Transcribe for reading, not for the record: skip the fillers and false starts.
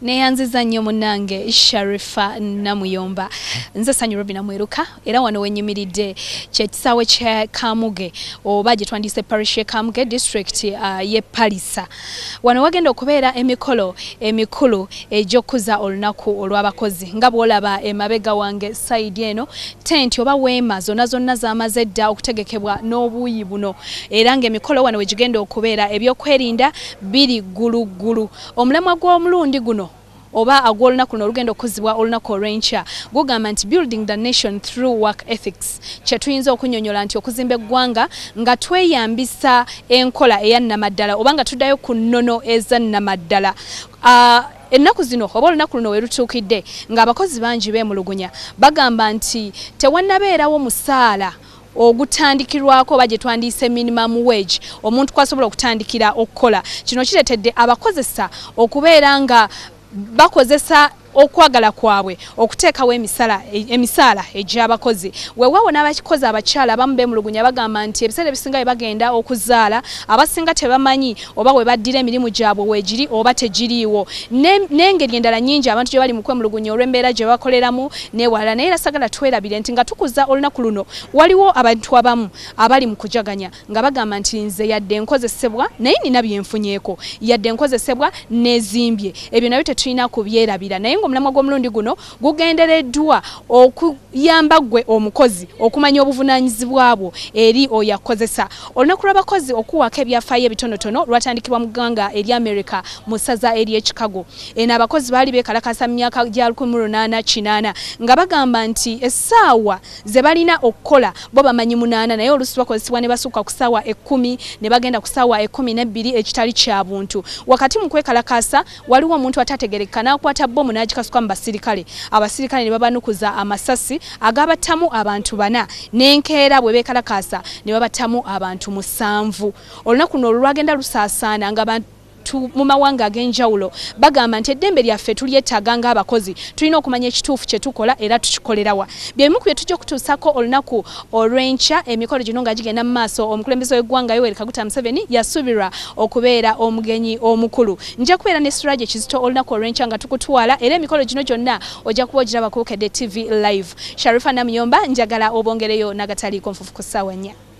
Neyanziza nnyo munnange Sharifa Namuyomba. Nze Ssanyu Robinah Mweruka era wano wenyimiridde kye kisaawe kya Kamuge oba gye twandise parish ye Kamuge district ye Paliisa. Wano wagenda okubeera emikolo emikulu egy'okuza olunaku olw'abakozi. Nga bw'olaba emabega wange side eno tent oba weema zonna zamaze dda okutegekebwa n'obuuyi buno. Era ng'emikolo wano we gigenda okubeera ebyokwerinda biri gulugulu. Omulamwa gw'omulundi guno oba agw'olunaku luno olugenda okuzibwa olunaku olw'enkya gugamba nti building the nation through work ethics. Kye tuyinza okunyonyola nti okuzimba eggwanga nga tweyambisa enkola eyannamaddala oba nga tuddayo ku nnono ezannamaddala. Ennaku zino oba olunaku luno we lutuukidde ng'abakozi bangi beemulugunya bagamba nti tewannabeerawo musaala ogutandikirwako oba gye twandiise minimum wage omuntu kwasobola okutandikira okukola. Kino kireetedde abakozesa okubeera nga bakozesa okwagala kwabwe okuteekawo emisaala egy'abakozi. Weewaawo n'abakozi abakyala abamu beemulugunya bagamba nti ebiseera ebisinga bye bagenda okuzaala abasinga tebamanyi oba we baddira emirimu gyabwe weegiri oba tegiriiwo. N'engeri endala nnyingi abantu gye bali mu kwemulugunya olw'embeera gye bakoleramu n'ewalala. Naye era sagala twerabire nti nga tukuza olunaku luno waliwo abantu abamu abali mu kujaganya nga bagamba nti nze yadde nkozesebwa naye nina byenfunyeeko, yadde nkozesebwa n'ezimbye. Ebyo nabyo tetulina kubyerabira. Naye omulamwa gw'omulundi guno gugendereddwa okuyamba gwe omukozi okumanya obuvunaanyizibwa bwo eri oyo akozesa. Olunaku lw'abakozi okuwaako ebyafaayo ebitonotono lwatandikibwa mu ggwanga eri America mu ssaza ery'e Chicago. Eno abakozi baali beekalakasa mu myaka gya 1880 nga bagamba nti essaawa ze balina okukola bo bamanyi 8 naye oluusi bakozesebwa ne basukka ku ssaawa 10 ne bagenda ku ssaawa 12 ekitali kya buntu. Wakati mu kwekalakasa waliwo omuntu atategerekeka n'akwata bbomu n'agikasuka mu basirikale. Abasirikale ne babanukuza amasasi agabattamu abantu 4 n'enkeera bwe beekalakasa ne babattamu abantu 7. Olunaku luno lwagenda lusaasaana nga mu mawanga ag'enjawulo bagamba nti eddembe lyaffe tulyetaaga ng'abakozi tulina okumanya ekituufu kye tukola era tukikolerawa. By'ebimu ku bye tujja okutuusako olunaku olw'enkya. Emikolo gino nga gigenda mu maaso, omukulembeze w'eggwanga Yoweri Kaguta Museveni yasuubirwa okubeera omugenyi omukulu. Nja kubeera ne Suraje Kizito olunaku olw'enkya nga tukutwala era emikolo gino gyonna ojja kuba ogiraba ku Bukedde TV live. Sharifa Namuyomba njagala obongereyo n'Agataliiko nfuufu ku ssaawa 4.